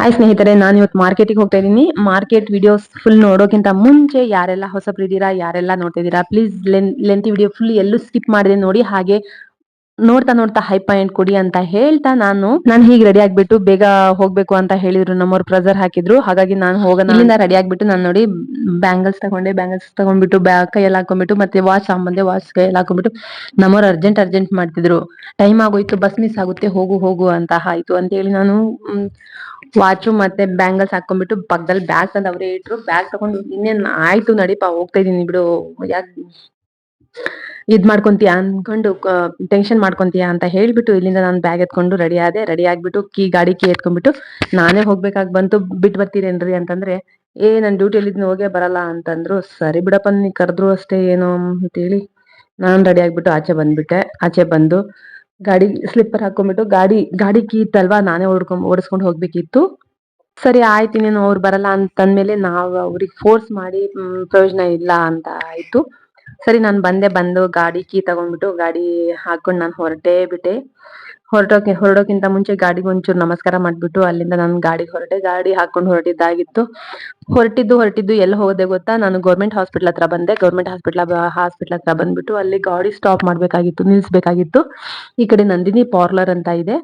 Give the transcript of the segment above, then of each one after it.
Hi ಸ್ನೇಹಿತರೆ, ನಾನು ಇವತ್ತು ಮಾರ್ಕೆಟಿಗೆ ಹೋಗ್ತಾ ಇದ್ದೀನಿ. ಮಾರ್ಕೆಟ್ ವಿಡಿಯೋಸ್ ಫುಲ್ ನೋಡೋಕ್ಕಿಂತ ಮುಂಚೆ ಯಾರೆಲ್ಲ ಹೊಸಬ್ರಿದ್ದೀರಾ, ಯಾರೆಲ್ಲ ನೋಡ್ತಿದ್ದೀರಾ, ಪ್ಲೀಸ್ ಲೆಂತಿ ವಿಡಿಯೋ ಫುಲ್ ಎಲ್ಲೂ ಸ್ಕಿಪ್ ಮಾಡದೆ ನೋಡಿ. ಹಾಗೆ ನೋಡ್ತಾ ನೋಡ್ತಾ ಹೈ ಪಾಯಿಂಟ್ ಕೊಡಿ ಅಂತ ಹೇಳ್ತಾ ನಾನು ಹೀಗೆ ರೆಡಿ ಆಗ್ಬಿಟ್ಟು ಬೇಗ ಹೋಗ್ಬೇಕು ಅಂತ ಹೇಳಿದ್ರು. ನಮ್ಮವ್ರು ಪ್ರೆಸರ್ ಹಾಕಿದ್ರು. ಹಾಗಾಗಿ ನಾನು ಹೋಗೋಣ ಇಲ್ಲಿಂದ ರೆಡಿ ಆಗ್ಬಿಟ್ಟು ನಾನು ನೋಡಿ ಬ್ಯಾಂಗಲ್ಸ್ ತಗೊಂಡ್ಬಿಟ್ಟು ಕೈಯಲ್ಲಿ ಹಾಕೊಂಡ್ಬಿಟ್ಟು ಮತ್ತೆ ವಾಚ್ ಬಂದೆ. ವಾಚ್ ಕೈಯಲ್ಲಿ ಹಾಕೊಂಡ್ಬಿಟ್ಟು ನಮ್ಮವ್ರು ಅರ್ಜೆಂಟ್ ಮಾಡ್ತಿದ್ರು. ಟೈಮ್ ಆಗೋಯ್ತು, ಬಸ್ ಮಿಸ್ ಆಗುತ್ತೆ, ಹೋಗು ಅಂತ ಆಯ್ತು ಅಂತ ಹೇಳಿ ನಾನು ವಾಚು ಮತ್ತೆ ಬ್ಯಾಂಗಲ್ಸ್ ಹಾಕೊಂಡ್ಬಿಟ್ಟು ಪಕ್ಕದಲ್ಲಿ ಬ್ಯಾಗ್ ತಂದು ಅವರೇ ಇಟ್ರು. ಬ್ಯಾಗ್ ತಗೊಂಡು ಇನ್ನೇನ್ ಆಯ್ತು ನಡಿಪಾ ಹೋಗ್ತಾ ಇದೀನಿ ಬಿಡು, ಯಾಕೆ ಇದ್ ಮಾಡ್ಕೊಂತೀಯ ಅನ್ಕೊಂಡು ಟೆನ್ಷನ್ ಮಾಡ್ಕೊಂತೀಯ ಅಂತ ಹೇಳ್ಬಿಟ್ಟು ಇಲ್ಲಿಂದ ನಾನು ಬ್ಯಾಗ್ ಎತ್ಕೊಂಡು ರೆಡಿ ಆಗ್ಬಿಟ್ಟು ಗಾಡಿ ಕೀ ಎತ್ಕೊಂಡ್ಬಿಟ್ಟು ನಾನೇ ಹೋಗ್ಬೇಕಾಗಿ ಬಂತು. ಬಿಟ್ಟು ಬರ್ತೀರೇನ್ರಿ ಅಂತಂದ್ರೆ, ನನ್ ಡ್ಯೂಟಿಯಲ್ಲಿ ಇದ್ನ ಹೋಗೇ ಬರಲ್ಲ ಅಂತಂದ್ರು. ಸರಿ ಬಿಡಪ್ಪ, ನೀ ಕರೆದ್ರು ಅಷ್ಟೇ ಏನೋ ಅಂತೇಳಿ ನಾನ್ ರೆಡಿ ಆಗ್ಬಿಟ್ಟು ಆಚೆ ಬಂದ್ಬಿಟ್ಟೆ. ಆಚೆ ಬಂದು ಗಾಡಿ ಸ್ಲಿಪ್ಪರ್ ಹಾಕೊಂಡ್ಬಿಟ್ಟು ಗಾಡಿ ಕೀ ಇತ್ತಲ್ವಾ, ನಾನೇ ಓಡಿಸ್ಕೊಂಡು ಹೋಗ್ಬೇಕಿತ್ತು. ಸರಿ ಆಯ್ತು, ಇನ್ನೇನು ಅವ್ರು ಬರಲ್ಲ ಅಂತಂದ್ಮೇಲೆ ನಾವು ಅವ್ರಿಗೆ ಫೋರ್ಸ್ ಮಾಡಿ ಪ್ರಯೋಜನ ಇಲ್ಲ ಅಂತ ಆಯ್ತು. ಸರಿ ನಾನು ಬಂದು ಗಾಡಿ ಕೀ ತಗೊಂಡ್ಬಿಟ್ಟು ಗಾಡಿ ಹಾಕೊಂಡು ನಾನು ಹೊರಟೇ ಬಿಟ್ಟೆ. ಹೊರಡೋಕ್ಕಿಂತ ಮುಂಚೆ ಗಾಡಿಗೆ ಒಂಚೂರು ನಮಸ್ಕಾರ ಮಾಡ್ಬಿಟ್ಟು ಅಲ್ಲಿಂದ ನಾನು ಗಾಡಿಗೆ ಹೊರಟೆ. ಗಾಡಿ ಹಾಕೊಂಡು ಹೊರಟಿದ್ದಾಗಿತ್ತು. ಹೊರಟಿದ್ದು ಎಲ್ಲಿ ಹೋದೆ ಗೊತ್ತಾ? ನಾನು ಗೌರ್ಮೆಂಟ್ ಹಾಸ್ಪಿಟಲ್ ಹತ್ರ ಬಂದೆ. ಗೌರ್ಮೆಂಟ್ ಹಾಸ್ಪಿಟಲ್ ಹತ್ರ ಬಂದ್ಬಿಟ್ಟು ಅಲ್ಲಿ ಗಾಡಿ ಸ್ಟಾಪ್ ಮಾಡ್ಬೇಕಾಗಿತ್ತು, ನಿಲ್ಸ್ಬೇಕಾಗಿತ್ತು. ಈ ಕಡೆ ನಂದಿನಿ ಪಾರ್ಲರ್ ಅಂತ ಇದೆ.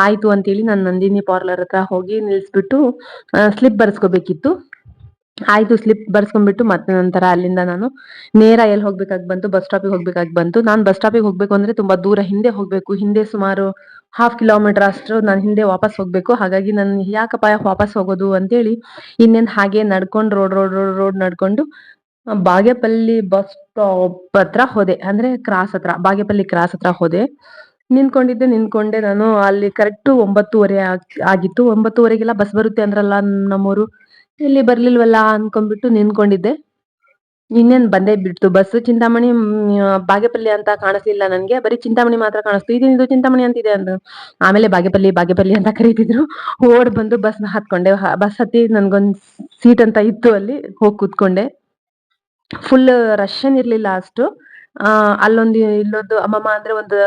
ಆಯ್ತು ಅಂತೇಳಿ ನಾನು ನಂದಿನಿ ಪಾರ್ಲರ್ ಹತ್ರ ಹೋಗಿ ನಿಲ್ಸ್ಬಿಟ್ಟು ಸ್ಲಿಪ್ ಬರ್ಸ್ಕೋಬೇಕಿತ್ತು. ಆಯ್ತು, ಸ್ಲಿಪ್ ಬರ್ಸ್ಕೊಂಡ್ಬಿಟ್ಟು ಮತ್ತೆ ನಂತರ ಅಲ್ಲಿಂದ ನಾನು ನೇರ ಎಲ್ಲಿ ಹೋಗ್ಬೇಕಾಗಿ ಬಂತು, ಬಸ್ ಸ್ಟಾಪಿಗೆ ಹೋಗ್ಬೇಕಾಗಿ ಬಂತು. ನಾನು ಬಸ್ ಸ್ಟಾಪಿಗೆ ಹೋಗ್ಬೇಕು ಅಂದ್ರೆ ತುಂಬಾ ದೂರ ಹಿಂದೆ ಹೋಗ್ಬೇಕು. ಹಿಂದೆ ಸುಮಾರು 1/2 ಕಿಲೋಮೀಟರ್ ಅಷ್ಟು ನಾನು ಹಿಂದೆ ವಾಪಸ್ ಹೋಗ್ಬೇಕು. ಹಾಗಾಗಿ ನಾನು ಯಾಕಪ್ಪ ವಾಪಸ್ ಹೋಗೋದು ಅಂತೇಳಿ ಇನ್ನೇನ್ ಹಾಗೆ ನಡ್ಕೊಂಡು ರೋಡ್ ನಡ್ಕೊಂಡು ಬಾಗೇಪಲ್ಲಿ ಬಸ್ ಸ್ಟಾಪ್ ಹತ್ರ ಹೋದೆ. ಅಂದ್ರೆ ಬಾಗೇಪಲ್ಲಿ ಕ್ರಾಸ್ ಹತ್ರ ಹೋದೆ. ನಿಂತ್ಕೊಂಡೆ ನಾನು ಅಲ್ಲಿ. ಕರೆಕ್ಟ್ 9:30 ಆಗಿತ್ತು. 9:30ಗೆಲ್ಲ ಬಸ್ ಬರುತ್ತೆ ಅಂದ್ರಲ್ಲ ನಮ್ಮೂರು, ಇಲ್ಲಿ ಬರ್ಲಿಲ್ವಲ್ಲ ಅನ್ಕೊಂಡ್ಬಿಟ್ಟು ನಿಂತ್ಕೊಂಡಿದ್ದೆ. ಇನ್ನೇನ್ ಬಂದೇ ಬಿಡ್ತು ಬಸ್. ಚಿಂತಾಮಣಿ ಬಾಗೇಪಲ್ಲಿ ಅಂತ ಕಾಣಿಸ್ಲಿಲ್ಲ ನನ್ಗೆ, ಬರೀ ಚಿಂತಾಮಣಿ ಮಾತ್ರ ಕಾಣಿಸ್ತು. ಇದು ಚಿಂತಾಮಣಿ ಅಂತಿದೆ ಅಂತ. ಆಮೇಲೆ ಬಾಗೇಪಲ್ಲಿ ಅಂತ ಕರೀತಿದ್ರು. ಓಡ್ ಬಂದು ಬಸ್ ಹತ್ಕೊಂಡೆ. ಬಸ್ ಹತ್ತಿ ನನ್ಗೊಂದ್ ಸೀಟ್ ಅಂತ ಇತ್ತು, ಅಲ್ಲಿ ಹೋಗಿ ಕೂತ್ಕೊಂಡೆ. ಫುಲ್ ರಶ್ ಇರ್ಲಿಲ್ಲ ಅಷ್ಟು. ಇಲ್ಲೊಂದು ಅಮ್ಮಮ್ಮ ಅಂದ್ರೆ ಒಂದು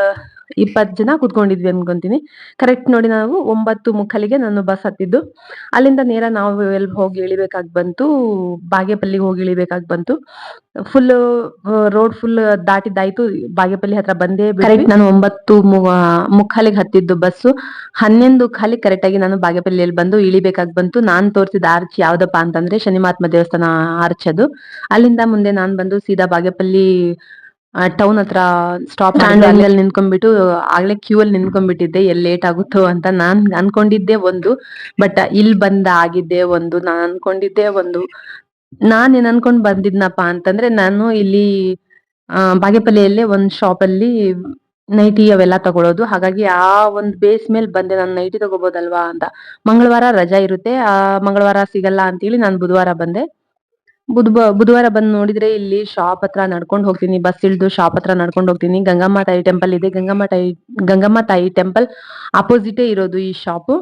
20 ಜನ ಕೂತ್ಕೊಂಡಿದ್ವಿ ಅನ್ಕೊಂತೀನಿ. ಕರೆಕ್ಟ್ ನೋಡಿ ನಾವು 9:45ಗೆ ನಾನು ಬಸ್ ಹತ್ತಿದ್ದು. ಅಲ್ಲಿಂದ ನೇರ ನಾವು ಎಲ್ಲಿ ಹೋಗಿ ಇಳಿಬೇಕಾಗಿ ಬಂತು, ಬಾಗೇಪಲ್ಲಿಗೆ ಹೋಗಿ ಇಳಿಬೇಕಾಗಿ ಬಂತು. ಫುಲ್ ರೋಡ್ ಫುಲ್ ದಾಟಿದ್ದಾಯ್ತು. ಬಾಗೇಪಲ್ಲಿ ಹತ್ರ ಬಂದೇ ಕರೆಕ್ಟ್ ನಾನು 9:45ಗೆ ಹತ್ತಿದ್ದು ಬಸ್ಸು. 11:15 ಕರೆಕ್ಟ್ ಆಗಿ ನಾನು ಬಾಗೇಪಲ್ಲಿಯಲ್ಲಿ ಬಂದು ಇಳಿಬೇಕಾಗಿ ಬಂತು. ನಾನ್ ತೋರಿಸಿದ ಆರ್ಚ್ ಯಾವ್ದಪ್ಪ ಅಂತಂದ್ರೆ ಶನಿಮಹಾತ್ಮ ದೇವಸ್ಥಾನ ಆರ್ಚ್ ಅದು. ಅಲ್ಲಿಂದ ಮುಂದೆ ನಾನ್ ಬಂದು ಸೀದಾ ಬಾಗೇಪಲ್ಲಿ ಟೌನ್ ಹತ್ರ ಸ್ಟಾಪ್ ಅಲ್ಲಿ ನಿಂತ್ಕೊಂಡ್ಬಿಟ್ಟು ಆಗ್ಲೇ ಕ್ಯೂ ಅಲ್ಲಿ ನಿಂತ್ಕೊಂಡ್ಬಿಟ್ಟಿದ್ದೆ, ಎಲ್ಲಿ ಲೇಟ್ ಆಗುತ್ತೋ ಅಂತ ನಾನ್ ಅನ್ಕೊಂಡಿದ್ದೆ ಒಂದು, ಬಟ್ ಇಲ್ಲಿ ಬಂದ ಆಗಿದ್ದೆ ಒಂದು. ನಾನ್ ಅನ್ಕೊಂಡಿದ್ದೆ ಒಂದು. ನಾನ್ ಏನ್ ಅನ್ಕೊಂಡ್ ಬಂದಿದ್ನಪ್ಪ ಅಂತಂದ್ರೆ, ನಾನು ಇಲ್ಲಿ ಬಾಗೇಪಲ್ಲಿಯಲ್ಲೇ ಒಂದ್ ಶಾಪ್ ಅಲ್ಲಿ ನೈಟಿ ಅವೆಲ್ಲ ತಗೊಳ್ಳೋದು. ಹಾಗಾಗಿ ಆ ಒಂದ್ ಬೇಸ್ ಮೇಲೆ ಬಂದೆ, ನಾನು ನೈಟಿ ತಗೋಬಹುದಲ್ವಾ ಅಂತ. ಮಂಗಳವಾರ ರಜಾ ಇರುತ್ತೆ, ಮಂಗಳವಾರ ಸಿಗಲ್ಲ ಅಂತೇಳಿ ನಾನು ಬುಧವಾರ ಬಂದೆ. ಬುಧವಾರ ಬಂದ್ ನೋಡಿದ್ರೆ ಇಲ್ಲಿ ಶಾಪ್ ಹತ್ರ ನಡ್ಕೊಂಡು ಹೋಗ್ತೀನಿ. ಬಸ್ ಇಳ್ದು ಶಾಪ್ ಹತ್ರ ನಡ್ಕೊಂಡು ಹೋಗ್ತೀನಿ. ಗಂಗಮ್ಮ ತಾಯಿ ಟೆಂಪಲ್ ಇದೆ. ಗಂಗಮ್ಮ ತಾಯಿ ಟೆಂಪಲ್ ಅಪೋಸಿಟೇ ಇರೋದು ಈ ಶಾಪು.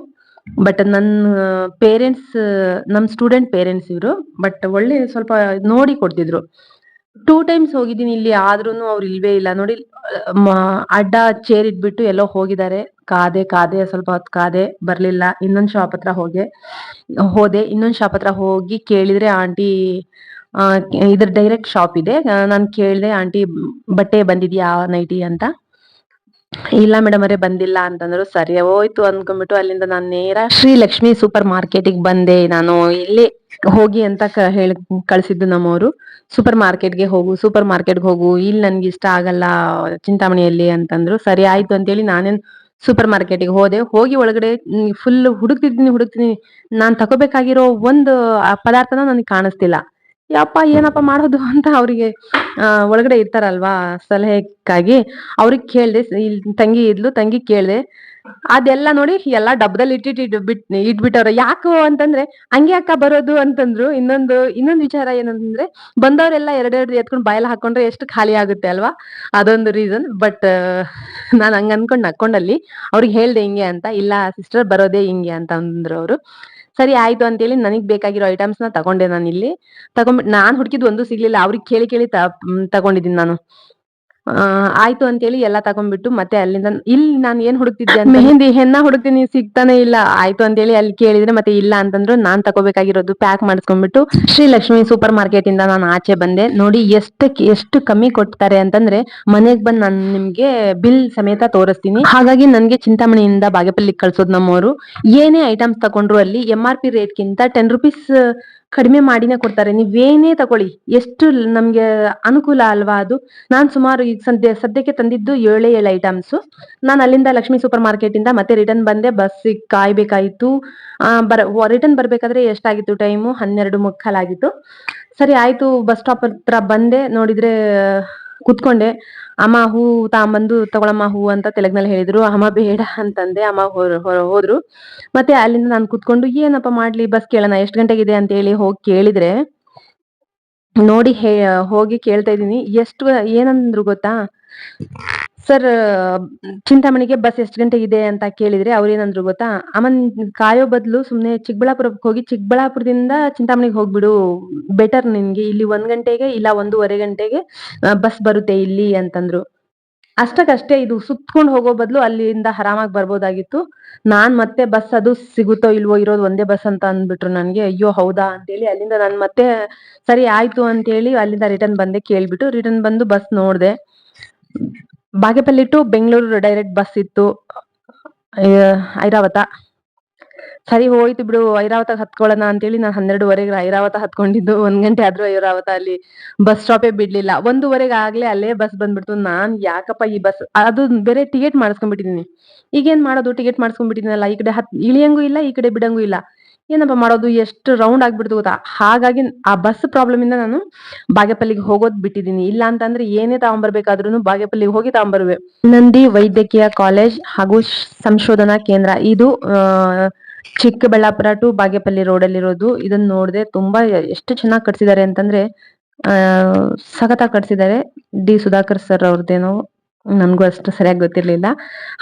ಬಟ್ ನಮ್ ಸ್ಟೂಡೆಂಟ್ ಪೇರೆಂಟ್ಸ್ ಇವ್ರು. ಬಟ್ ಒಳ್ಳೆ ಸ್ವಲ್ಪ ನೋಡಿ ಕೊಡ್ತಿದ್ರು. 2 ಟೈಮ್ಸ್ ಹೋಗಿದ್ದೀನಿ ಇಲ್ಲಿ, ಆದ್ರೂನು ಅವ್ರು ಇಲ್ವೇ ಇಲ್ಲ ನೋಡಿ. ಅಡ್ಡ ಚೇರ್ ಇಟ್ಬಿಟ್ಟು ಎಲ್ಲೋ ಹೋಗಿದ್ದಾರೆ. ಕಾದೆ ಸ್ವಲ್ಪ ಹೊತ್ತು ಕಾದೆ, ಬರ್ಲಿಲ್ಲ. ಇನ್ನೊಂದ್ ಶಾಪ್ ಹತ್ರ ಹೋದೆ. ಇನ್ನೊಂದ್ ಶಾಪ್ ಹತ್ರ ಹೋಗಿ ಕೇಳಿದ್ರೆ ಆಂಟಿ ಇದ್ರ ಡೈರೆಕ್ಟ್ ಶಾಪ್ ಇದೆ. ನಾನ್ ಕೇಳ್ದೆ, ಆಂಟಿ ಬಟ್ಟೆ ಬಂದಿದ್ಯಾ ನೈಟಿ ಅಂತ. ಇಲ್ಲ ಮೇಡಮ್ ಅವರೇ ಬಂದಿಲ್ಲ ಅಂತಂದ್ರು. ಸರಿ ಹೋಯ್ತು ಅನ್ಕೊಂಡ್ಬಿಟ್ಟು ಅಲ್ಲಿಂದ ನಾನು ನೇರ ಶ್ರೀ ಲಕ್ಷ್ಮಿ ಸೂಪರ್ ಮಾರ್ಕೆಟಿಗೆ ಬಂದೆ. ನಾನು ಇಲ್ಲಿ ಹೋಗಿ ಅಂತ ಹೇಳಿ ಕಳ್ಸಿದ್ದು ನಮ್ಮವರು. ಸೂಪರ್ ಮಾರ್ಕೆಟ್ಗೆ ಹೋಗು, ಇಲ್ಲಿ ನನ್ಗೆ ಇಷ್ಟ ಆಗಲ್ಲ ಚಿಂತಾಮಣಿಯಲ್ಲಿ ಅಂತಂದ್ರು. ಸರಿ ಆಯ್ತು ಅಂತೇಳಿ ನಾನೇನ್ ಸೂಪರ್ ಮಾರ್ಕೆಟಿಗೆ ಹೋಗಿ ಒಳಗಡೆ ಫುಲ್ ಹುಡುಕ್ತಿದ್ದೀನಿ. ನಾನ್ ತಗೋಬೇಕಾಗಿರೋ ಒಂದು ಪದಾರ್ಥನ ನನಗೆ ಕಾಣಿಸ್ತಿಲ್ಲ. ಯಪ್ಪ ಏನಪ್ಪ ಮಾಡೋದು ಅಂತ ಅವ್ರಿಗೆ ಒಳಗಡೆ ಇರ್ತಾರಲ್ವಾ ಸಲಹೆಕ್ಕಾಗಿ, ಅವ್ರಿಗೆ ಕೇಳ್ದೆ. ತಂಗಿ ಇದ್ಲು, ತಂಗಿ ಕೇಳ್ದೆ. ಅದೆಲ್ಲ ನೋಡಿ ಎಲ್ಲಾ ಡಬ್ಬದಲ್ಲಿ ಇಟ್ಬಿಟ್ಟವ್ರ. ಯಾಕೋ ಅಂತಂದ್ರೆ, ಹಂಗೆ ಅಕ್ಕ ಬರೋದು ಅಂತಂದ್ರು. ಇನ್ನೊಂದು ವಿಚಾರ ಏನಂತಂದ್ರೆ, ಬಂದವರೆಲ್ಲ ಎರಡೆರಡು ಎತ್ಕೊಂಡು ಬಾಯೆಲ್ಲ ಹಾಕೊಂಡ್ರೆ ಎಷ್ಟು ಖಾಲಿ ಆಗುತ್ತೆ ಅಲ್ವಾ, ಅದೊಂದು ರೀಸನ್. ಬಟ್ ನಾನ್ ಹಂಗ ಅನ್ಕೊಂಡ್ ನಕ್ಕೊಂಡಲ್ಲಿ ಅವ್ರಿಗೆ ಹೇಳ್ದೆ ಹಿಂಗೆ ಅಂತ. ಇಲ್ಲ ಸಿಸ್ಟರ್, ಬರೋದೇ ಹಿಂಗೆ ಅಂತ ಅಂದ್ರು ಅವರು. ಸರಿ ಆಯ್ತು ಅಂತೇಳಿ ನನಗ್ ಬೇಕಾಗಿರೋ ಐಟಮ್ಸ್ ನ ತಗೊಂಡೆ. ನಾನು ಇಲ್ಲಿ ನಾನ್ ಹುಡುಕಿದ್ ಒಂದು ಸಿಗ್ಲಿಲ್ಲ. ಅವ್ರಿಗೆ ಕೇಳಿ ತಗೊಂಡಿದ್ದೀನಿ ನಾನು. ಆಯ್ತು ಅಂತೇಳಿ ಎಲ್ಲ ತಗೊಂಡ್ಬಿಟ್ಟು ಮತ್ತೆ ಅಲ್ಲಿಂದ ಇಲ್ಲಿ ನಾನು ಏನ್ ಹುಡುಕ್ತಿದ್ದೆ ಅಂತ ಮೆಹಂದಿ ಹೆನ್ನ ಹುಡುಕ್ತೀನಿ ಸಿಗ್ತಾನೆ ಇಲ್ಲ. ಆಯ್ತು ಅಂತೇಳಿ ಅಲ್ಲಿ ಕೇಳಿದ್ರೆ ಮತ್ತೆ ಇಲ್ಲ ಅಂತಂದ್ರು. ನಾನ್ ತಗೋಬೇಕಾಗಿರೋದು ಪ್ಯಾಕ್ ಮಾಡಿಸ್ಕೊಂಡ್ಬಿಟ್ಟು ಶ್ರೀ ಲಕ್ಷ್ಮಿ ಸೂಪರ್ ಮಾರ್ಕೆಟ್ ಇಂದ ನಾನು ಆಚೆ ಬಂದೆ. ನೋಡಿ ಎಷ್ಟು ಕಮ್ಮಿ ಕೊಡ್ತಾರೆ ಅಂತಂದ್ರೆ ಮನೆಗ್ ಬಂದ್ ನಾನು ನಿಮ್ಗೆ ಬಿಲ್ ಸಮೇತ ತೋರಿಸ್ತೀನಿ. ಹಾಗಾಗಿ ನನ್ಗೆ ಚಿಂತಾಮಣಿಯಿಂದ ಬಾಗೇಪಲ್ಲಿಗೆ ಕಳ್ಸೋದು ನಮ್ಮವರು. ಏನೇ ಐಟಮ್ಸ್ ತಗೊಂಡ್ರು ಅಲ್ಲಿ MRP ರೇಟ್ ಗಿಂತ 10 ರುಪೀಸ್ ಕಡಿಮೆ ಮಾಡಿನೇ ಕೊಡ್ತಾರೆ. ನೀವೇನೇ ತಗೊಳ್ಳಿ ಎಷ್ಟು ನಮ್ಗೆ ಅನುಕೂಲ ಅಲ್ವಾ ಅದು. ನಾನ್ ಸುಮಾರು ಈಗ ಸದ್ಯಕ್ಕೆ ತಂದಿದ್ದು 7 ಐಟಮ್ಸ್. ನಾನು ಅಲ್ಲಿಂದ ಲಕ್ಷ್ಮಿ ಸೂಪರ್ ಮಾರ್ಕೆಟ್ ಇಂದ ಮತ್ತೆ ರಿಟರ್ನ್ ಬಂದೆ. ಬಸ್ ಕಾಯ್ಬೇಕಾಯ್ತು. ರಿಟರ್ನ್ ಬರ್ಬೇಕಾದ್ರೆ ಎಷ್ಟಾಗಿತ್ತು ಟೈಮು 12:45 ಆಗಿತ್ತು. ಸರಿ ಆಯ್ತು, ಬಸ್ ಸ್ಟಾಪ್ ಹತ್ರ ಬಂದೆ. ನೋಡಿದ್ರೆ ಕುತ್ಕೊಂಡೆ. ಅಮ್ಮ ಹೂ ತಾಂಬಂದು ತಗೊಳಮ್ಮ ಹೂ ಅಂತ ತೆಲಗ್ನಲ್ಲಿ ಹೇಳಿದ್ರು. ಅಮ್ಮ ಬೇಡ ಅಂತಂದೆ. ಅಮ್ಮ ಹೋದ್ರು. ಮತ್ತೆ ಅಲ್ಲಿಂದ ನಾನು ಕುತ್ಕೊಂಡು ಏನಪ್ಪ ಮಾಡ್ಲಿ, ಬಸ್ ಕೇಳೋಣ ಎಷ್ಟು ಗಂಟೆಗಿದೆ ಅಂತ ಹೇಳಿ ಹೋಗಿ ಕೇಳಿದ್ರೆ, ನೋಡಿ ಹೋಗಿ ಕೇಳ್ತಾ ಇದೀನಿ. ಏನಂದ್ರು ಗೊತ್ತಾ ಸರ್, ಚಿಂತಾಮಣಿಗೆ ಬಸ್ ಎಷ್ಟು ಗಂಟೆಗಿದೆ ಅಂತ ಕೇಳಿದ್ರೆ ಅವ್ರು ಏನಂದ್ರು ಗೊತ್ತಾ, ಅಮ್ಮನ್ ಕಾಯೋ ಬದಲು ಸುಮ್ನೆ ಚಿಕ್ಕಬಳ್ಳಾಪುರಕ್ಕೆ ಹೋಗಿ ಚಿಕ್ಕಬಳ್ಳಾಪುರದಿಂದ ಚಿಂತಾಮಣಿಗೆ ಹೋಗ್ಬಿಡು, ಬೆಟರ್ ನಿನ್ಗೆ. ಇಲ್ಲಿ 1 ಗಂಟೆಗೆ ಇಲ್ಲ 1:15 ಗಂಟೆಗೆ ಬಸ್ ಬರುತ್ತೆ ಇಲ್ಲಿ ಅಂತಂದ್ರು. ಅಷ್ಟಕ್ಕಷ್ಟೇ, ಇದು ಸುತ್ಕೊಂಡು ಹೋಗೋ ಬದಲು ಅಲ್ಲಿಂದ ಆರಾಮಾಗಿ ಬರ್ಬೋದಾಗಿತ್ತು. ನಾನ್ ಮತ್ತೆ ಬಸ್ ಅದು ಸಿಗುತ್ತೋ ಇಲ್ವೋ, ಇರೋದು ಒಂದೇ ಬಸ್ ಅಂತ ಅಂದ್ಬಿಟ್ರು ನನ್ಗೆ. ಅಯ್ಯೋ ಹೌದಾ ಅಂತೇಳಿ ಅಲ್ಲಿಂದ ನಾನು ಮತ್ತೆ ಸರಿ ಆಯ್ತು ಅಂತೇಳಿ ಅಲ್ಲಿಂದ ರಿಟರ್ನ್ ಬಂದೆ. ಕೇಳ್ಬಿಟ್ಟು ರಿಟರ್ನ್ ಬಂದು ಬಸ್ ನೋಡ್ದೆ. Bagepalli to Bengaluru direct bus ಇತ್ತು, ಐರಾವತ. ಸರಿ ಹೋಯ್ತು ಬಿಡು, ಐರಾವತ ಹತ್ಕೊಳ್ಳೋಣ ಅಂತೇಳಿ ನಾನು 12:15 ಐರಾವತ ಹತ್ಕೊಂಡಿದ್ದು. 1 ಗಂಟೆ ಆದ್ರೂ ಐರಾವತ ಅಲ್ಲಿ ಬಸ್ ಸ್ಟಾಪೇ ಬಿಡ್ಲಿಲ್ಲ. 1:15 ಆಗ್ಲೇ ಅಲ್ಲೇ ಬಸ್ ಬಂದ್ಬಿಡ್ತು. ನಾನ್ ಯಾಕಪ್ಪ ಈ ಬಸ್, ಅದು ಬೇರೆ ಟಿಕೆಟ್ ಮಾಡಿಸ್ಕೊಂಡ್ಬಿಟ್ಟಿದೀನಿ. ಈಗೇನ್ ಮಾಡೋದು, ಟಿಕೆಟ್ ಮಾಡಿಸ್ಕೊಂಡ್ಬಿಟ್ಟಿದ್ದೀನಲ್ಲ, ಈ ಕಡೆ ಇಳಿಯಂಗೂ ಇಲ್ಲ, ಈ ಕಡೆ ಬಿಡಂಗೂ ಇಲ್ಲ. ಏನಪ್ಪ ಮಾಡೋದು, ಎಷ್ಟು ರೌಂಡ್ ಆಗ್ಬಿಡ್ತು ಗೊತ್ತಾ. ಹಾಗಾಗಿ ಆ ಬಸ್ ಪ್ರಾಬ್ಲಮ್ ಇಂದ ನಾನು ಬಾಗೇಪಲ್ಲಿಗೆ ಹೋಗೋದ್ ಬಿಟ್ಟಿದೀನಿ. ಇಲ್ಲ ಅಂತಂದ್ರೆ ಏನೇ ತಗೊಂಡ್ಬರ್ಬೇಕಾದ್ರೂ ಬಾಗೇಪಲ್ಲಿಗೆ ಹೋಗಿ ತಗೊಂಡ್ಬರುವೆ. ನಂದಿ ವೈದ್ಯಕೀಯ ಕಾಲೇಜ್ ಹಾಗೂ ಸಂಶೋಧನಾ ಕೇಂದ್ರ, ಇದು ಚಿಕ್ಕಬಳ್ಳಾಪುರ ಟು ಬಾಗೇಪಲ್ಲಿ ರೋಡ್ ಅಲ್ಲಿ ಇರೋದು. ಇದನ್ನ ನೋಡಿದೆ, ತುಂಬಾ ಎಷ್ಟು ಚೆನ್ನಾಗಿ ಕಟ್ಸಿದ್ದಾರೆ ಅಂತಂದ್ರೆ ಸಖತ್ತಾಗಿ ಕಟ್ಸಿದ್ದಾರೆ. ಡಿ ಸುಧಾಕರ್ ಸರ್ ಅವ್ರದ್ದೇನೋ, ನನ್ಗೂ ಅಷ್ಟು ಸರಿಯಾಗಿ ಗೊತ್ತಿರ್ಲಿಲ್ಲ.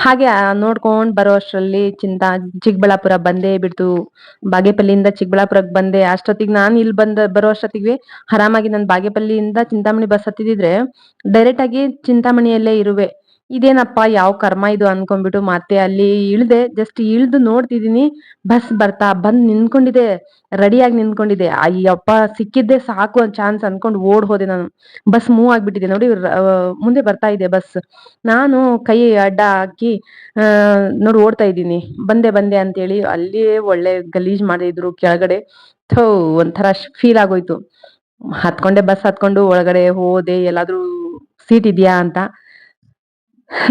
ಹಾಗೆ ನೋಡ್ಕೊಂಡ್ ಬರೋ ಅಷ್ಟ್ರಲ್ಲಿ ಚಿಕ್ಕಬಳ್ಳಾಪುರ ಬಂದೇ ಬಿಡ್ತು. ಬಾಗೇಪಲ್ಲಿಯಿಂದ ಚಿಕ್ಕಬಳ್ಳಾಪುರಕ್ಕೆ ಬಂದೆ. ಅಷ್ಟೊತ್ತಿಗೆ ನಾನು ಇಲ್ಲಿ ಬರೋ ಅಷ್ಟೊತ್ತಿಗೆ ಆರಾಮಾಗಿ ನಾನು ಬಾಗೇಪಲ್ಲಿಯಿಂದ ಚಿಂತಾಮಣಿ ಬಸ್ ಹತ್ತಿದ್ರೆ ಡೈರೆಕ್ಟ್ ಆಗಿ ಚಿಂತಾಮಣಿಯಲ್ಲೇ ಇರುವೆ. ಇದೇನಪ್ಪ ಯಾವ ಕರ್ಮ ಇದು ಅನ್ಕೊಂಡ್ಬಿಟ್ಟು ಮತ್ತೆ ಅಲ್ಲಿ ಇಳ್ದೆ. ಜಸ್ಟ್ ಇಳ್ದು ನೋಡ್ತಿದೀನಿ, ಬಸ್ ಬಂದ್ ನಿಂತ್ಕೊಂಡಿದೆ, ರೆಡಿಯಾಗಿ ನಿಂತ್ಕೊಂಡಿದೆ. ಅಯ್ಯಪ್ಪ ಸಿಕ್ಕಿದ್ದೆ ಸಾಕು ಚಾನ್ಸ್ ಅನ್ಕೊಂಡು ಓಡ್ ಹೋದೆ ನಾನು. ಬಸ್ ಮೂವ್ ಆಗ್ಬಿಟ್ಟಿದೆ ನೋಡಿ, ಮುಂದೆ ಬರ್ತಾ ಇದೆ ಬಸ್. ನಾನು ಕೈ ಅಡ್ಡ ಹಾಕಿ ನೋಡಿ ಓಡ್ತಾ ಇದ್ದೀನಿ. ಬಂದೆ ಅಂತೇಳಿ ಅಲ್ಲಿ ಒಳ್ಳೆ ಗಲೀಜ್ ಮಾಡಿದ್ರು ಕೆಳಗಡೆ. ಒಂಥರ ಫೀಲ್ ಆಗೋಯ್ತು. ಬಸ್ ಹತ್ಕೊಂಡು ಒಳಗಡೆ ಹೋದೆ, ಎಲ್ಲಾದ್ರೂ ಸೀಟ್ ಇದೆಯಾ ಅಂತ.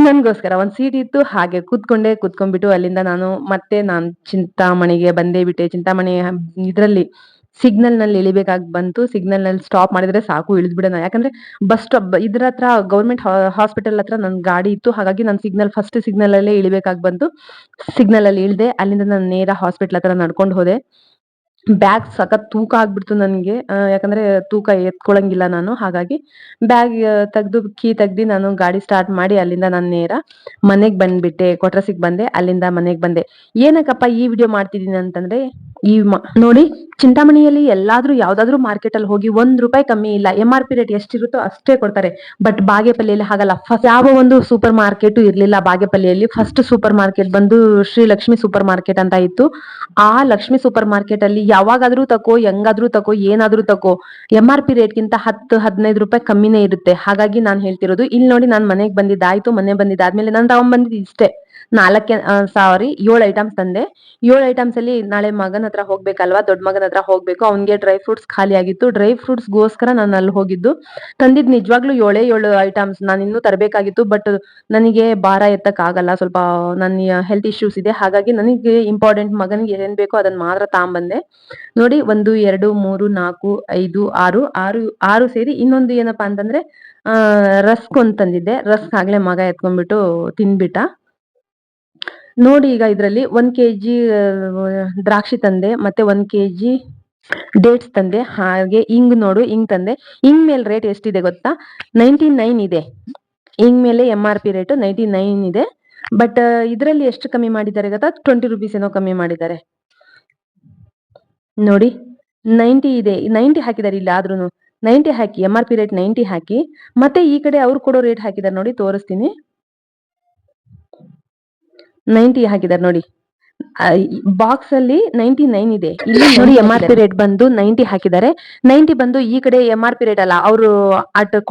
ನನ್ಗೋಸ್ಕರ ಒಂದ್ ಸೀಟ್ ಇತ್ತು. ಹಾಗೆ ಕುತ್ಕೊಂಡ್ಬಿಟ್ಟು ಅಲ್ಲಿಂದ ನಾನು ಚಿಂತಾಮಣಿಗೆ ಬಂದೇ ಬಿಟ್ಟೆ. ಚಿಂತಾಮಣಿ ಇದ್ರಲ್ಲಿ ಸಿಗ್ನಲ್ ನಲ್ಲಿ ಇಳಿಬೇಕಾಗಿ ಬಂತು. ಸಿಗ್ನಲ್ ನಲ್ಲಿ ಸ್ಟಾಪ್ ಮಾಡಿದ್ರೆ ಸಾಕು, ಇಳಿದ್ ಬಿಡೋಣ. ಯಾಕಂದ್ರೆ ಬಸ್ ಸ್ಟಾಪ್ ಇದ್ರ ಹತ್ರ ಗೌರ್ಮೆಂಟ್ ಹಾಸ್ಪಿಟಲ್ ಹತ್ರ ನನ್ ಗಾಡಿ ಇತ್ತು. ಹಾಗಾಗಿ ನಾನು ಫಸ್ಟ್ ಸಿಗ್ನಲ್ ಅಲ್ಲೇ ಇಳಿಬೇಕಾಗಿ ಬಂತು. ಸಿಗ್ನಲ್ ಅಲ್ಲಿ ಇಳ್ದೆ. ಅಲ್ಲಿಂದ ನಾನು ನೇರ ಹಾಸ್ಪಿಟಲ್ ಹತ್ರ ನಡ್ಕೊಂಡು ಹೋದೆ. ಬ್ಯಾಗ್ ಸಖತ್ ತೂಕ ಆಗ್ಬಿಡ್ತು ನನ್ಗೆ. ಯಾಕಂದ್ರೆ ತೂಕ ಎತ್ಕೊಳಂಗಿಲ್ಲ ನಾನು. ಹಾಗಾಗಿ ಬ್ಯಾಗ್ ಕೀ ತೆಗ್ದಿ ನಾನು ಗಾಡಿ ಸ್ಟಾರ್ಟ್ ಮಾಡಿ ಅಲ್ಲಿಂದ ನಾನು ನೇರ ಮನೆಗ್ ಬಂದ್ಬಿಟ್ಟೆ. ಕೊಟ್ರಸಿಗ್ ಬಂದೆ. ಅಲ್ಲಿಂದ ಮನೆಗ್ ಬಂದೆ. ಏನಕ್ಕಪ್ಪ ಈ ವಿಡಿಯೋ ಮಾಡ್ತಿದೀನಿ ಅಂತಂದ್ರೆ, ನೋಡಿ, ಚಿಂತಾಮಣಿಯಲ್ಲಿ ಎಲ್ಲಾದ್ರೂ ಯಾವ್ದಾದ್ರು ಮಾರ್ಕೆಟ್ ಅಲ್ಲಿ ಹೋಗಿ ₹1 ಕಮ್ಮಿ ಇಲ್ಲ. MRP ರೇಟ್ ಎಷ್ಟಿರುತ್ತೋ ಅಷ್ಟೇ ಕೊಡ್ತಾರೆ. ಬಟ್ ಬಾಗೇಪಲ್ಲಿಯಲ್ಲಿ ಹಾಗಲ್ಲ. ಯಾವ ಒಂದು ಸೂಪರ್ ಮಾರ್ಕೆಟ್ ಇರ್ಲಿಲ್ಲ ಬಾಗೇಪಲ್ಲಿಯಲ್ಲಿ. ಫಸ್ಟ್ ಸೂಪರ್ ಮಾರ್ಕೆಟ್ ಬಂದು ಶ್ರೀ ಲಕ್ಷ್ಮಿ ಸೂಪರ್ ಮಾರ್ಕೆಟ್ ಅಂತ ಇತ್ತು. ಆ ಲಕ್ಷ್ಮಿ ಸೂಪರ್ ಮಾರ್ಕೆಟ್ ಅಲ್ಲಿ ಯಾವಾಗಾದ್ರೂ ತಕೋ, ಹೆಂಗಾದ್ರೂ ತಕೋ, ಏನಾದ್ರೂ ತಕೋ, MRP ರೇಟ್ ಗಿಂತ ₹10-15 ಕಮ್ಮಿನೇ ಇರುತ್ತೆ. ಹಾಗಾಗಿ ನಾನ್ ಹೇಳ್ತಿರೋದು. ಇಲ್ಲಿ ನೋಡಿ, ನಾನ್ ಮನೆಗ್ ಬಂದಿದ್ದಾಯ್ತು. ಮನೆ ಬಂದಿದ್ದಾದ್ಮೇಲೆ ನಾನು ತಗೊಂಡ್ಬಂದಿದ್ದು ಇಷ್ಟೇ 7 ಐಟಮ್ಸ್ ತಂದೆ. 7 ಐಟಮ್ಸ್ ಅಲ್ಲಿ ನಾಳೆ ಮಗನ ಹತ್ರ ಹೋಗ್ಬೇಕಲ್ವಾ, ದೊಡ್ಡ ಮಗನ ಹತ್ರ ಹೋಗ್ಬೇಕು. ಅವ್ನ್ಗೆ ಡ್ರೈ ಫ್ರೂಟ್ಸ್ ಖಾಲಿ ಆಗಿತ್ತು. ಡ್ರೈ ಫ್ರೂಟ್ಸ್ ಗೋಸ್ಕರ ನಾನು ಅಲ್ಲಿ ಹೋಗಿದ್ದು. ತಂದಿದ್ ನಿಜವಾಗ್ಲೂ 7 ಐಟಮ್ಸ್. ನಾನು ಇನ್ನೂ ತರಬೇಕಾಗಿತ್ತು. ಬಟ್ ನನಗೆ ಭಾರ ಎತ್ತಕ್ ಆಗಲ್ಲ, ಸ್ವಲ್ಪ ನನ್ನ ಹೆಲ್ತ್ ಇಶ್ಯೂಸ್ ಇದೆ. ಹಾಗಾಗಿ ನನಗೆ ಇಂಪಾರ್ಟೆಂಟ್ ಮಗನಿಗೆ ಏನ್ ಬೇಕೋ ಅದನ್ನ ಮಾತ್ರ ತಗೊಂಬಂದೆ. ನೋಡಿ, 1, 2, 3, 4, 5, 6 ಸೇರಿ ಇನ್ನೊಂದು ಏನಪ್ಪಾ ಅಂತಂದ್ರೆ ರಸ್ಕ್ ಒಂದ್ ತಂದಿದ್ದೆ. ರಸ್ಕ್ ಆಗ್ಲೇ ಮಗ ಎತ್ಕೊಂಡ್ಬಿಟ್ಟು ತಿನ್ಬಿಟ್ಟ. ನೋಡಿ, ಈಗ ಇದ್ರಲ್ಲಿ 1 kg ದ್ರಾಕ್ಷಿ ತಂದೆ, ಮತ್ತೆ 1 kg ಡೇಟ್ಸ್ ತಂದೆ. ಹಾಗೆ ಇಂಗ್ ತಂದೆ. ಇಂಗ್ ಮೇಲೆ ರೇಟ್ ಎಷ್ಟಿದೆ ಗೊತ್ತಾ? 99 ಇದೆ. ಇಂಗ್ ಮೇಲೆ MRP ರೇಟ್ 99 ಇದೆ. ಬಟ್ ಇದ್ರಲ್ಲಿ ಎಷ್ಟು ಕಮ್ಮಿ ಮಾಡಿದ್ದಾರೆ ಗೊತ್ತಾ? 20 rupees ಏನೋ ಕಮ್ಮಿ ಮಾಡಿದ್ದಾರೆ. ನೋಡಿ, 90 ಇದೆ. 90 ಹಾಕಿದ್ದಾರೆ ಇಲ್ಲಿ. ಆದ್ರೂನು 90 ಹಾಕಿ, MRP ರೇಟ್ 90 ಹಾಕಿ, ಮತ್ತೆ ಈ ಕಡೆ ಅವ್ರು ಕೊಡೋ ರೇಟ್ ಹಾಕಿದಾರೆ ನೋಡಿ, ತೋರಿಸ್ತೀನಿ. 90 ಹಾಕಿದಾರೆ ನೋಡಿ. ಬಾಕ್ಸ್ ಅಲ್ಲಿ 99 ಇದೆ, ಇಲ್ಲಿ ನೋಡಿ MRP ರೇಟ್ ಬಂದು 90 ಹಾಕಿದ್ದಾರೆ. 90 ಬಂದು ಈ ಕಡೆ MRP ರೇಟ್ ಅಲ್ಲ, ಅವರು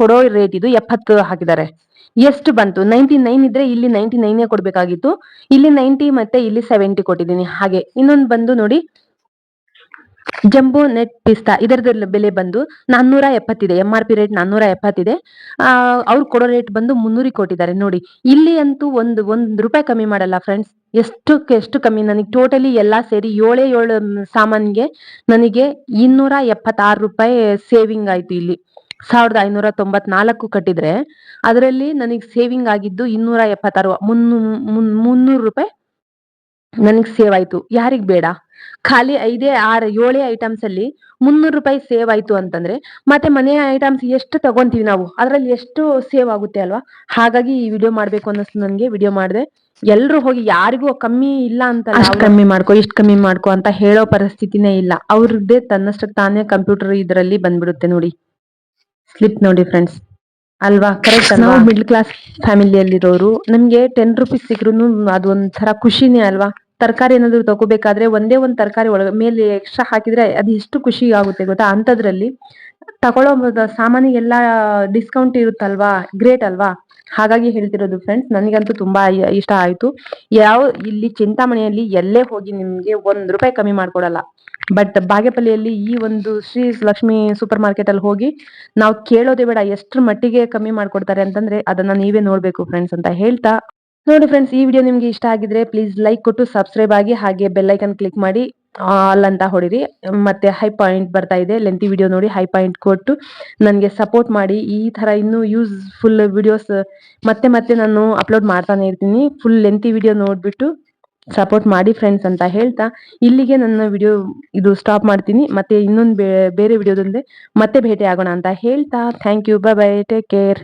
ಕೊಡೋ ರೇಟ್ ಇದು 70 ಹಾಕಿದ್ದಾರೆ. ಎಷ್ಟು ಬಂತು? 99 ಇದ್ರೆ ಇಲ್ಲಿ 99 ಕೊಡ್ಬೇಕಾಗಿತ್ತು, ಇಲ್ಲಿ 90 ಮತ್ತೆ ಇಲ್ಲಿ 70 ಕೊಟ್ಟಿದ್ದೀನಿ. ಹಾಗೆ ಇನ್ನೊಂದು ಬಂದು ನೋಡಿ, ಜಂಬೋ ನೆಟ್ ಪಿಸ್ತಾ, ಇದರದ ಬೆಲೆ ಬಂದು 470 ಇದೆ. MRP ರೇಟ್ 470 ಇದೆ. ಅವ್ರು ಕೊಡೋ ರೇಟ್ ಬಂದು 300 ಕೊಟ್ಟಿದ್ದಾರೆ ನೋಡಿ. ಇಲ್ಲಿ ಅಂತೂ ಒಂದ್ ರೂಪಾಯಿ ಕಮ್ಮಿ ಮಾಡಲ್ಲ ಫ್ರೆಂಡ್ಸ್. ಎಷ್ಟು ಕಮ್ಮಿ, ನನಗೆ ಟೋಟಲಿ ಎಲ್ಲಾ ಸೇರಿ 7 ಸಾಮಾನಿಗೆ ನನಗೆ 276 ರೂಪಾಯಿ ಸೇವಿಂಗ್ ಆಯ್ತು. ಇಲ್ಲಿ 1594 ಕಟ್ಟಿದ್ರೆ ಅದರಲ್ಲಿ ನನಗೆ ಸೇವಿಂಗ್ ಆಗಿದ್ದು 276, 300 ರೂಪಾಯಿ ನನಗ್ ಸೇವ್ ಆಯ್ತು. ಯಾರಿಗ್ ಬೇಡ? ಖಾಲಿ 7 ಐಟಮ್ಸ್ ಅಲ್ಲಿ 300 ರೂಪಾಯಿ ಸೇವ್ ಆಯ್ತು ಅಂತಂದ್ರೆ ಮತ್ತೆ ಮನೆಯ ಐಟಮ್ಸ್ ಎಷ್ಟು ತಗೊಂತೀವಿ ನಾವು, ಅದ್ರಲ್ಲಿ ಎಷ್ಟು ಸೇವ್ ಆಗುತ್ತೆ ಅಲ್ವಾ? ಹಾಗಾಗಿ ಈ ವಿಡಿಯೋ ಮಾಡ್ಬೇಕು ಅನ್ನಿಸ್ತು ನನ್ಗೆ, ವಿಡಿಯೋ ಮಾಡಿದೆ. ಎಲ್ರು ಹೋಗಿ ಯಾರಿಗೂ ಕಮ್ಮಿ ಇಲ್ಲ ಅಂತ, ಕಮ್ಮಿ ಮಾಡ್ಕೊ, ಇಷ್ಟು ಕಮ್ಮಿ ಮಾಡ್ಕೊ ಅಂತ ಹೇಳೋ ಪರಿಸ್ಥಿತಿನೇ ಇಲ್ಲ. ಅವ್ರದ್ದೇ ತನ್ನಷ್ಟಕ್ಕೆ ತಾನೇ ಕಂಪ್ಯೂಟರ್ ಇದರಲ್ಲಿ ಬಂದ್ಬಿಡುತ್ತೆ ನೋಡಿ, ಸ್ಲಿಪ್ ನೋಡಿ ಫ್ರೆಂಡ್ಸ್, ಅಲ್ವಾ? ಕರೆಕ್ಟ್. ನಾವು ಮಿಡ್ಲ್ ಕ್ಲಾಸ್ ಫ್ಯಾಮಿಲಿಯಲ್ಲಿರೋರು, ನಮ್ಗೆ 10 ರೂಪೀಸ್ ಸಿಕ್ರು ಅದೊಂಥರ ಖುಷಿನೇ ಅಲ್ವಾ? ತರಕಾರಿ ಏನಾದ್ರು ತಗೋಬೇಕಾದ್ರೆ ಒಂದೇ ಒಂದ್ ತರಕಾರಿ ಮೇಲೆ ಎಕ್ಸ್ಟ್ರಾ ಹಾಕಿದ್ರೆ ಅದು ಎಷ್ಟು ಖುಷಿ ಆಗುತ್ತೆ ಗೊತ್ತಾ? ಅಂತದ್ರಲ್ಲಿ ತಗೊಳ್ಳೋ ಸಾಮಾನಿಗೆಲ್ಲ ಡಿಸ್ಕೌಂಟ್ ಇರುತ್ತಲ್ವಾ, ಗ್ರೇಟ್ ಅಲ್ವಾ? ಹಾಗಾಗಿ ಹೇಳ್ತಿರೋದು ಫ್ರೆಂಡ್ಸ್, ನನಗಂತೂ ತುಂಬಾ ಇಷ್ಟ ಆಯ್ತು. ಇಲ್ಲಿ ಚಿಂತಾಮಣಿಯಲ್ಲಿ ಎಲ್ಲೇ ಹೋಗಿ ನಿಮ್ಗೆ 1 ರೂಪಾಯಿ ಕಮ್ಮಿ ಮಾಡ್ಕೊಡಲ್ಲ. ಬಟ್ ಬಾಗೇಪಲ್ಲಿಯಲ್ಲಿ ಈ ಒಂದು ಶ್ರೀ ಲಕ್ಷ್ಮಿ ಸೂಪರ್ ಮಾರ್ಕೆಟ್ ಅಲ್ಲಿ ಹೋಗಿ ನಾವು ಕೇಳೋದೇ ಬೇಡ, ಎಷ್ಟ್ರ ಮಟ್ಟಿಗೆ ಕಮ್ಮಿ ಮಾಡ್ಕೊಡ್ತಾರೆ ಅಂತಂದ್ರೆ ಅದನ್ನ ನೀವೇ ನೋಡ್ಬೇಕು ಫ್ರೆಂಡ್ಸ್ ಅಂತ ಹೇಳ್ತಾ, ನೋಡಿ ಫ್ರೆಂಡ್ಸ್, ಈ ವಿಡಿಯೋ ನಿಮ್ಗೆ ಇಷ್ಟ ಆಗಿದ್ರೆ ಪ್ಲೀಸ್ ಲೈಕ್ ಕೊಟ್ಟು ಸಬ್ಸ್ಕ್ರೈಬ್ ಆಗಿ, ಹಾಗೆ ಬೆಲ್ ಐಕನ್ ಕ್ಲಿಕ್ ಮಾಡಿ ಆಲ್ ಅಂತ ಹೊಡಿರಿ. ಮತ್ತೆ ಹೈ ಪಾಯಿಂಟ್ ಬರ್ತಾ ಇದೆ, ಲೆಂತಿ ವಿಡಿಯೋ ನೋಡಿ ಹೈ ಪಾಯಿಂಟ್ ಕೊಟ್ಟು ನನಗೆ ಸಪೋರ್ಟ್ ಮಾಡಿ. ಈ ತರ ಇನ್ನೂ ಯೂಸ್ಫುಲ್ ವಿಡಿಯೋಸ್ ಮತ್ತೆ ನಾನು ಅಪ್ಲೋಡ್ ಮಾಡ್ತಾನೆ ಇರ್ತೀನಿ. ಫುಲ್ ಲೆಂತಿ ವಿಡಿಯೋ ನೋಡ್ಬಿಟ್ಟು ಸಪೋರ್ಟ್ ಮಾಡಿ ಫ್ರೆಂಡ್ಸ್ ಅಂತ ಹೇಳ್ತಾ, ಇಲ್ಲಿಗೆ ನನ್ನ ವಿಡಿಯೋ ಇದು ಸ್ಟಾಪ್ ಮಾಡ್ತೀನಿ. ಮತ್ತೆ ಇನ್ನೊಂದು ಬೇರೆ ವಿಡಿಯೋದೊಂದೇ ಮತ್ತೆ ಭೇಟಿ ಆಗೋಣ ಅಂತ ಹೇಳ್ತಾ, thank you, bye bye, take care.